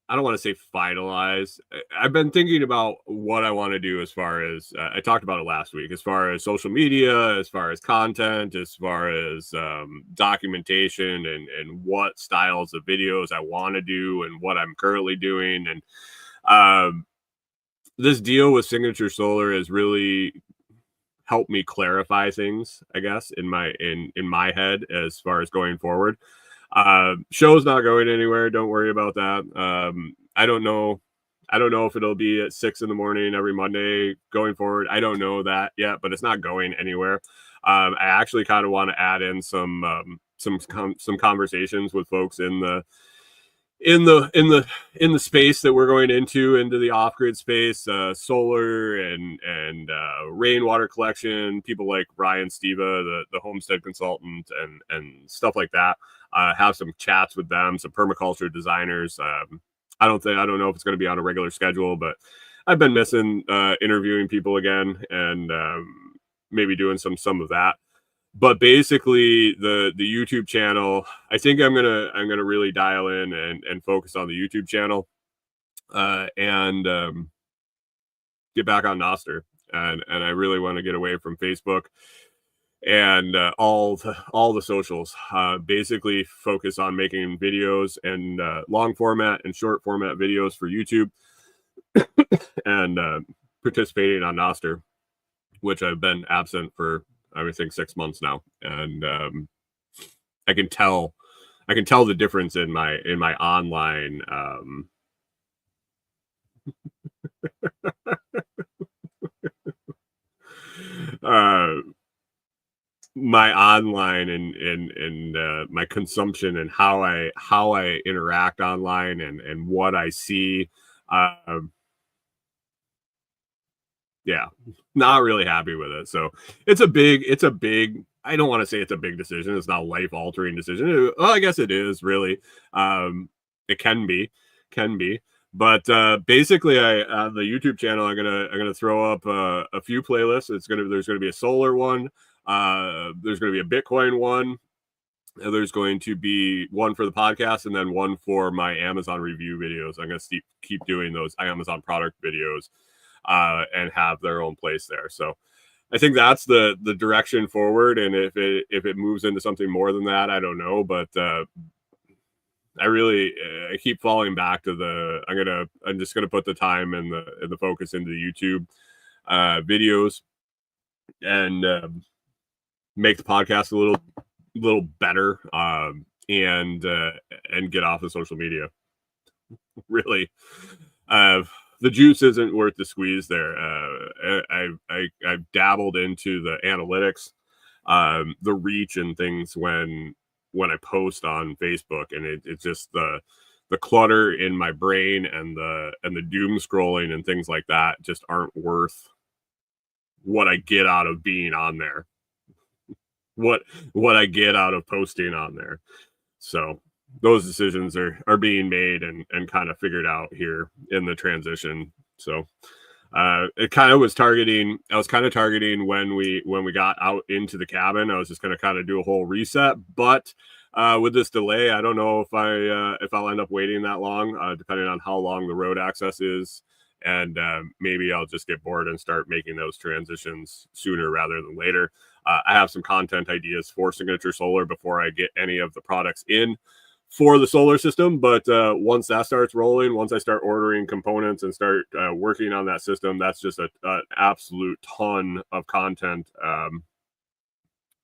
I don't want to say finalize. I've been thinking about what I want to do as far as I talked about it last week, as far as social media, as far as content, as far as documentation and what styles of videos I want to do and what I'm currently doing. And this deal with Signature Solar has really helped me clarify things, I guess, in my head as far as going forward. Show's not going anywhere. Don't worry about that. I don't know if it'll be at 6 a.m. every Monday going forward. I don't know that yet, but it's not going anywhere. I actually kind of want to add in some conversations with folks in the space that we're going into the off-grid space, solar and rainwater collection, people like Ryan Steva, the homestead consultant, and stuff like that. Have some chats with them, some permaculture designers, I don't know if it's going to be on a regular schedule, but I've been missing interviewing people again, and maybe doing some of that. But basically, the YouTube channel, I think I'm gonna really dial in and focus on the YouTube channel, and get back on Noster, and I really want to get away from Facebook and all the socials. Basically, focus on making videos and long format and short format videos for YouTube, and participating on Noster, which I've been absent for, I think, 6 months now, and I can tell the difference in my online uh my online and my consumption, and how I interact online, and what I see. Yeah, not really happy with it. So it's a big, I don't want to say it's a big decision. It's not a life altering decision. Well, I guess it is really. It can be. But basically, I on the YouTube channel, I'm gonna throw up a few playlists. There's gonna be a solar one. There's gonna be a Bitcoin one. There's going to be one for the podcast, and then one for my Amazon review videos. I'm gonna keep doing those Amazon product videos, and have their own place there. So I think that's the direction forward. And if it moves into something more than that, I don't know. But I keep falling back to I'm just gonna put the time and the focus into the YouTube videos, and make the podcast a little better, and get off of social media. Really, the juice isn't worth the squeeze there. I've dabbled into the analytics, the reach and things when I post on Facebook, and it's just the clutter in my brain, and the doom scrolling and things like that just aren't worth what I get out of being on there. What I get out of posting on there. So those decisions are being made and kind of figured out here in the transition. So it kind of was targeting. I was kind of targeting when we got out into the cabin. I was just going to kind of do a whole reset. But with this delay, I don't know if I'll end up waiting that long, depending on how long the road access is. And maybe I'll just get bored and start making those transitions sooner rather than later. I have some content ideas for Signature Solar before I get any of the products in for the solar system. But once that starts rolling, once I start ordering components and start working on that system, that's just an absolute ton of content.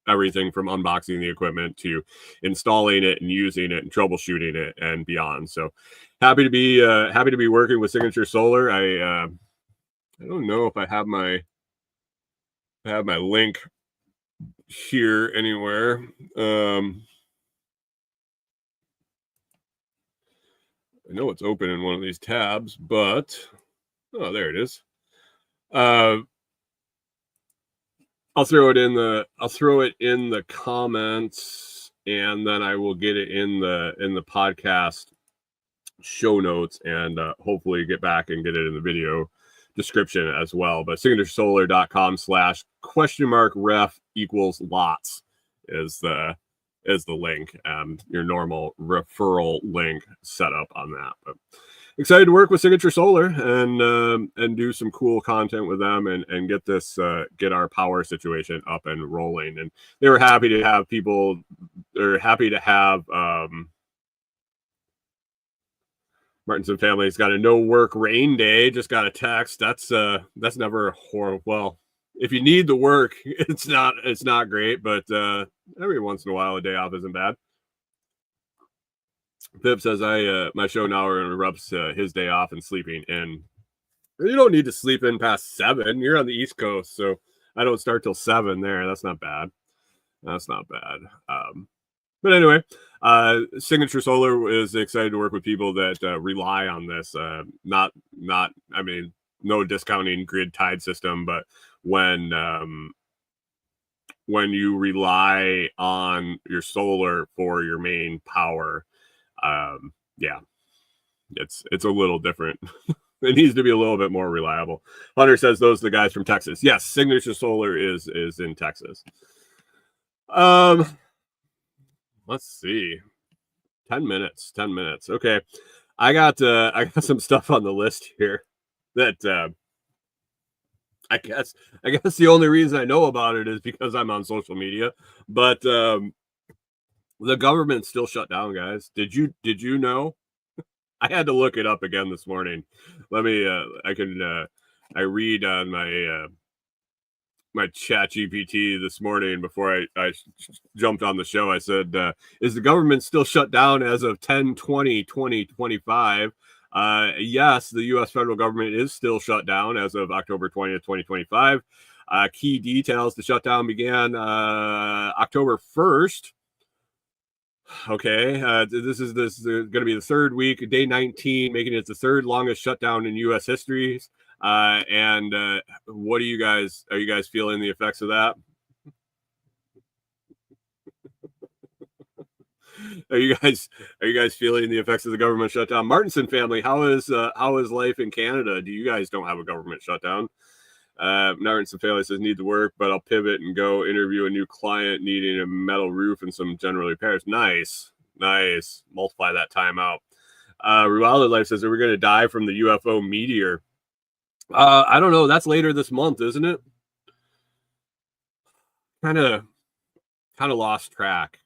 Everything from unboxing the equipment to installing it and using it and troubleshooting it and beyond. So happy to be working with Signature Solar. I don't know if I have my link here anywhere. I know it's open in one of these tabs, but oh, there it is. I'll throw it in the comments, and then I will get it in the podcast show notes, and hopefully get back and get it in the video description as well. But signaturesolar.com/?ref equals lots is the link. Your normal referral link set up on that. But excited to work with Signature Solar and do some cool content with them, and get our power situation up and rolling. And they were happy to have people. They're happy to have Martinson family's got a no work rain day. Just got a text. That's never horrible. Well, if you need the work, it's not great, but every once in a while a day off isn't bad. Pip says my show now interrupts his day off and sleeping in. You don't need to sleep in past 7. You're on the East Coast, so I don't start till 7 there. That's not bad. But anyway, Signature Solar is excited to work with people that rely on this. Not I mean, no discounting grid tied system, but when you rely on your solar for your main power, yeah, It's a little different. It needs to be a little bit more reliable. Hunter says those are the guys from Texas. Yes, Signature Solar is in Texas. Let's see. 10 minutes. 10 minutes. Okay. I got some stuff on the list here that I guess the only reason I know about it is because I'm on social media. But the government's still shut down, guys. Did you know? I had to look it up again this morning. Let me I read on my chat GPT this morning before I jumped on the show. I said, is the government still shut down as of 10/20/2025? Yes, the U.S. federal government is still shut down as of October 20th, 2025. Key details: the shutdown began October 1st. Okay, this is going to be the third week, day 19, making it the third longest shutdown in U.S. history. And what are you guys feeling the effects of that? Are you guys feeling the effects of the government shutdown? Martinson family, how is life in Canada? Do you guys don't have a government shutdown? Martinson family says need to work, but I'll pivot and go interview a new client needing a metal roof and some general repairs. Nice. Multiply that time out. Rewilder Life says, are we going to die from the UFO meteor? I don't know. That's later this month, isn't it? Kind of lost track.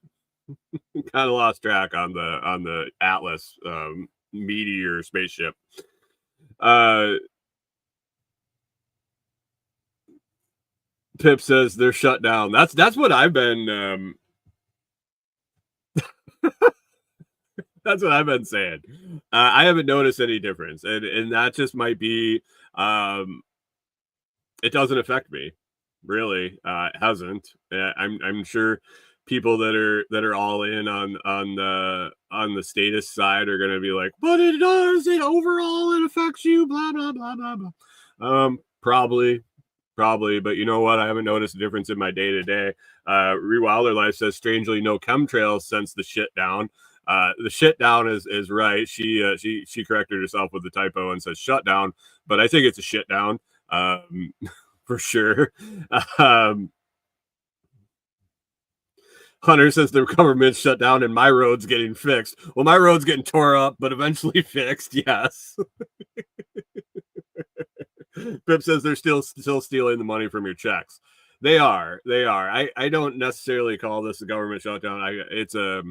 Kind of lost track on the Atlas meteor spaceship. Pip says they're shut down. That's what I've been. That's what I've been saying. I haven't noticed any difference, and that just might be. It doesn't affect me, really. It hasn't. I'm sure people that are all in on the status side are going to be like, but it does. It overall it affects you. Blah blah blah blah blah. Probably. But you know what? I haven't noticed a difference in my day to day. Rewilder Life says, strangely, no chemtrails since the shit down. The shit down is right. She corrected herself with the typo and says shut down, but I think it's a shit down for sure. Hunter says the government's shut down and my road's getting fixed. Well, my road's getting tore up, but eventually fixed. Yes. Pip says they're still stealing the money from your checks. They are. I don't necessarily call this a government shutdown. It's a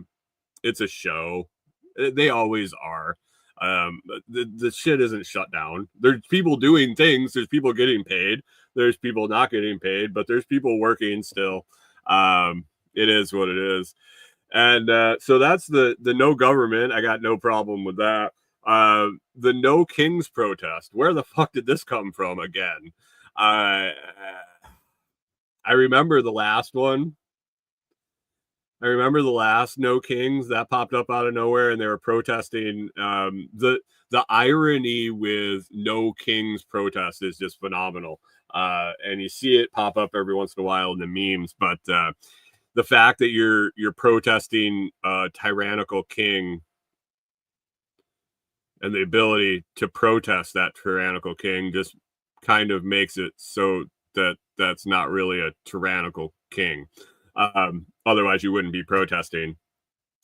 show. They always are. The shit isn't shut down. There's people doing things. There's people getting paid. There's people not getting paid, but there's people working still. It is what it is. And so that's the no government. I got no problem with that. The No Kings protest. Where the fuck did this come from again? I remember the last one. I remember the last No Kings that popped up out of nowhere, and they were protesting. The irony with No Kings protest is just phenomenal. And you see it pop up every once in a while in the memes, but the fact that you're protesting a tyrannical king and the ability to protest that tyrannical king just kind of makes it so that that's not really a tyrannical king. Otherwise you wouldn't be protesting.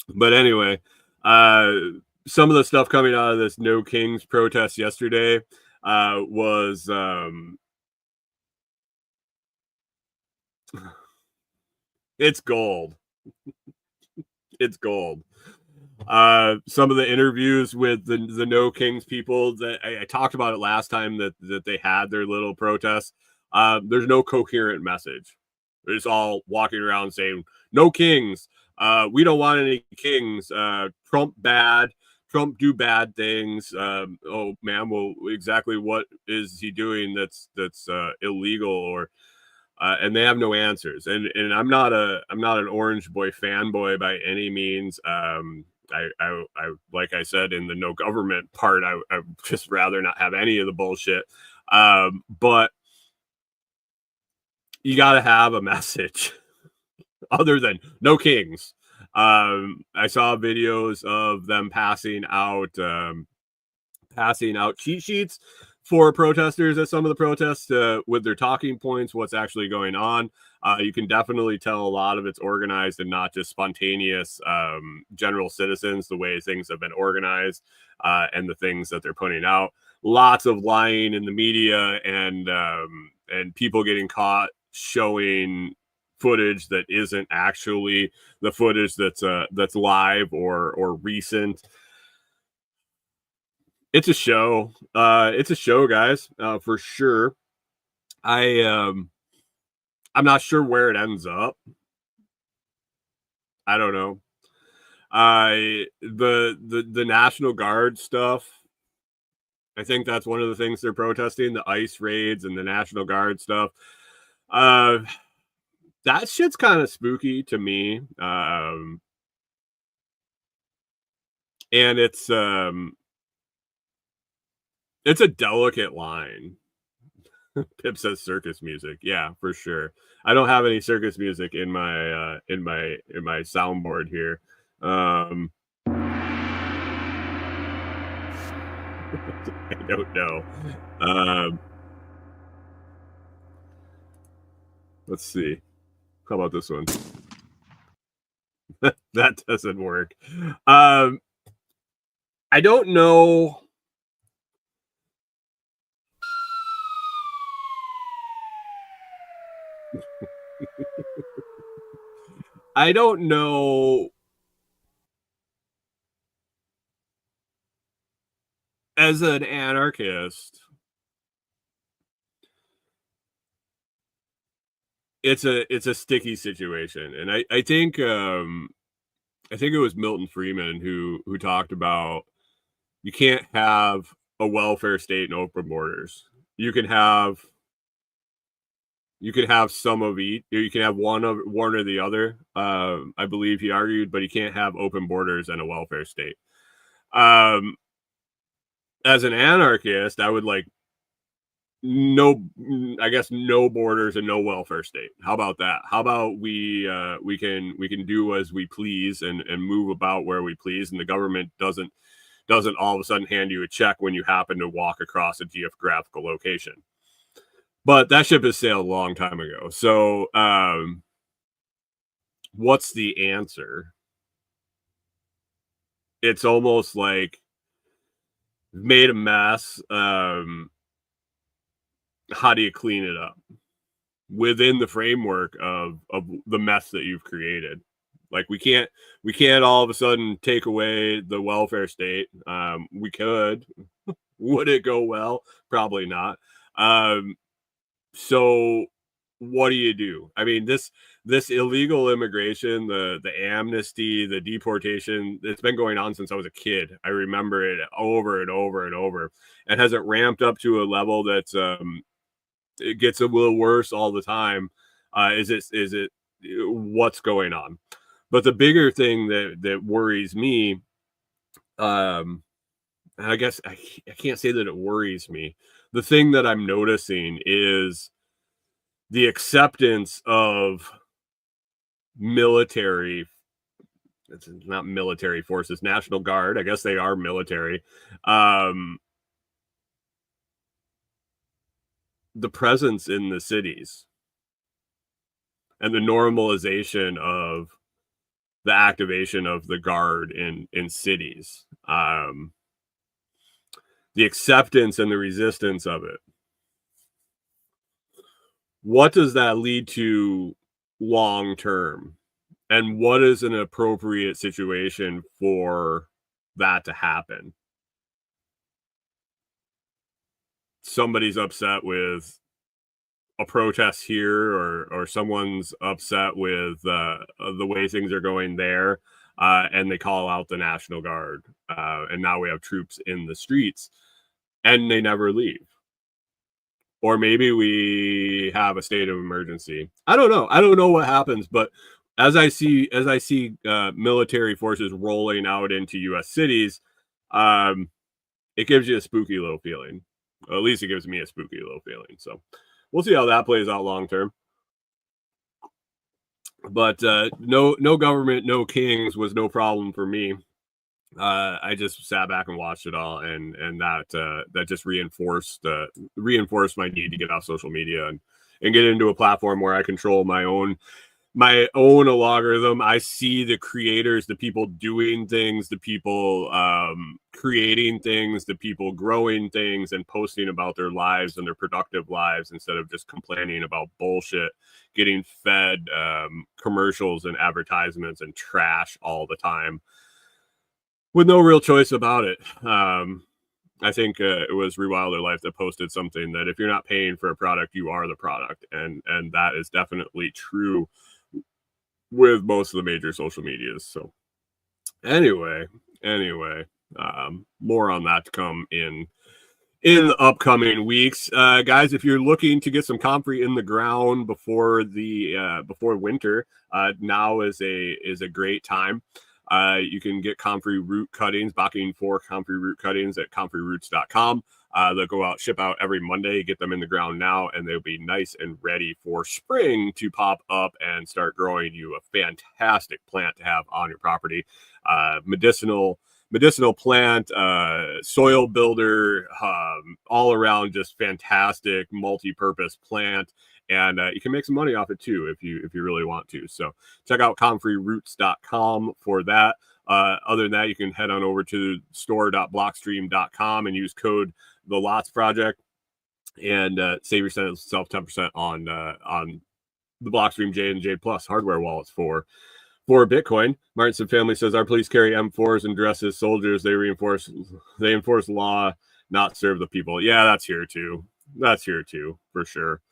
But anyway, some of the stuff coming out of this No Kings protest yesterday was it's gold. It's gold. Some of the interviews with the No Kings people that I talked about it last time that they had their little protest. There's no coherent message. They're just all walking around saying no kings. We don't want any kings. Trump bad. Trump do bad things. Oh man, well, exactly what is he doing that's illegal or and they have no answers. And I'm not an Orange Boy fanboy by any means. I like I said in the no government part, I just rather not have any of the bullshit. But you got to have a message other than no kings. I saw videos of them passing out passing out cheat sheets for protesters at some of the protests with their talking points, what's actually going on. You can definitely tell a lot of it's organized and not just spontaneous general citizens, the way things have been organized and the things that they're putting out. Lots of lying in the media and people getting caught showing footage that isn't actually the footage that's live or recent. It's a show. It's a show, guys, for sure. I'm not sure where it ends up. I don't know. The National Guard stuff. I think that's one of the things they're protesting: the ICE raids and the National Guard stuff. That shit's kind of spooky to me. And it's a delicate line. Pip says circus music. Yeah, for sure. I don't have any circus music in my soundboard here. I don't know. Let's see. How about this one? That doesn't work. I don't know. I don't know. As an anarchist, it's a sticky situation, and I think it was Milton Friedman who talked about you can't have a welfare state and open borders. You can have some of each. You can have one or the other. I believe he argued, but you can't have open borders and a welfare state. As an anarchist, I would like no borders and no welfare state. How about that? How about we can do as we please and move about where we please, and the government doesn't all of a sudden hand you a check when you happen to walk across a geographical location. But that ship has sailed a long time ago. So what's the answer? It's almost like made a mess. How do you clean it up within the framework of the mess that you've created? Like we can't all of a sudden take away the welfare state. We could. Would it go well? Probably not. So what do you do? I mean, this illegal immigration, the amnesty, the deportation, it's been going on since I was a kid. I remember it over and over and over. And has it ramped up to a level that's it gets a little worse all the time? Is it what's going on? But the bigger thing that worries me, I guess I can't say that it worries me. The thing that I'm noticing is the acceptance of military. It's not military forces, National Guard. I guess they are military. The presence in the cities and the normalization of the activation of the guard in cities, the acceptance and the resistance of it. What does that lead to long term? And what is an appropriate situation for that to happen? Somebody's upset with a protest here, or someone's upset with the way things are going there, and they call out the National Guard, and now we have troops in the streets, and they never leave. Or maybe we have a state of emergency. I don't know. I don't know what happens, but as I see military forces rolling out into U.S. cities, it gives you a spooky little feeling. Or at least it gives me a spooky little feeling. So we'll see how that plays out long term. But no government, no kings was no problem for me. I just sat back and watched it all, and that just reinforced my need to get off social media and get into a platform where I control my own algorithm. I see the creators, the people doing things, the people creating things, the people growing things and posting about their lives and their productive lives instead of just complaining about bullshit, getting fed commercials and advertisements and trash all the time with no real choice about it. I think it was Rewilder Life that posted something that if you're not paying for a product, you are the product, and that is definitely true with most of the major social medias. So anyway, more on that to come in the upcoming weeks. Guys, if you're looking to get some comfrey in the ground before winter, now is a great time. You can get comfrey root cuttings, backing for comfrey root cuttings at comfreyroots.com. They'll go out, ship out every Monday. Get them in the ground now, and they'll be nice and ready for spring to pop up and start growing you a fantastic plant to have on your property. Medicinal plant, soil builder, all around just fantastic multi-purpose plant. And you can make some money off it too if you really want to. So check out comfreyroots.com for that. Other than that, you can head on over to store.blockstream.com and use code The Lots Project and save yourself 10% on the Blockstream Jade and Jade Plus hardware wallets for Bitcoin. Martinson family says our police carry M4s and dress as soldiers. They enforce law, not serve the people. Yeah, that's here too for sure.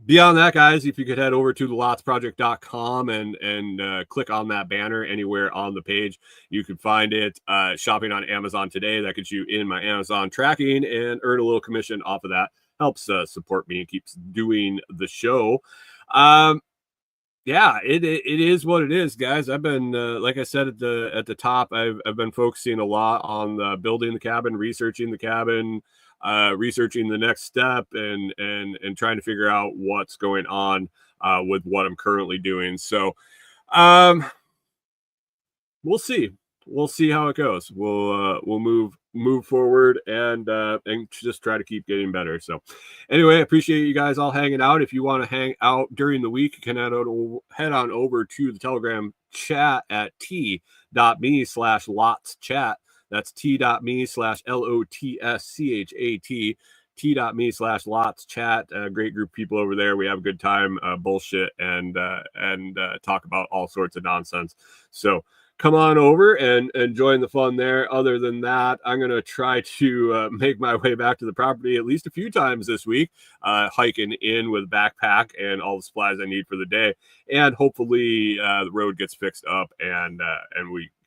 Beyond that, guys, if you could head over to thelotsproject.com and click on that banner anywhere on the page, you can find it. Shopping on Amazon today, that gets you in my Amazon tracking and earn a little commission off of that. Helps support me and keeps doing the show. Yeah, it is what it is, guys. I've been, like I said at the top, I've been focusing a lot on building the cabin, researching the cabin, researching the next step, and trying to figure out what's going on with what I'm currently doing. So, we'll see. We'll see how it goes. We'll move forward and just try to keep getting better. So anyway, I appreciate you guys all hanging out. If you want to hang out during the week, you can head on over to the Telegram chat at t.me/lotschat. That's t.me/LOTSCHAT. t.me/lotschat. Great group of people over there. We have a good time, bullshit, and talk about all sorts of nonsense. So come on over and join the fun there. Other than that, I'm going to try to make my way back to the property at least a few times this week, hiking in with a backpack and all the supplies I need for the day. And hopefully the road gets fixed up and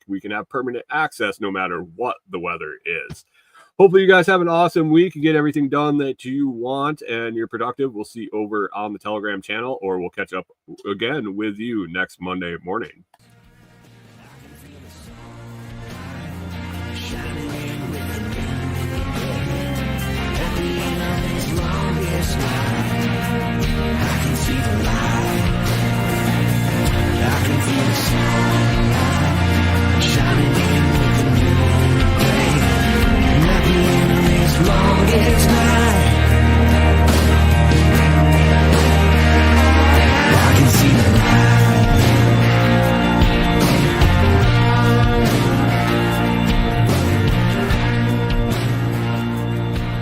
we can have permanent access no matter what the weather is. Hopefully you guys have an awesome week. You get everything done that you want and you're productive. We'll see you over on the Telegram channel, or we'll catch up again with you next Monday morning.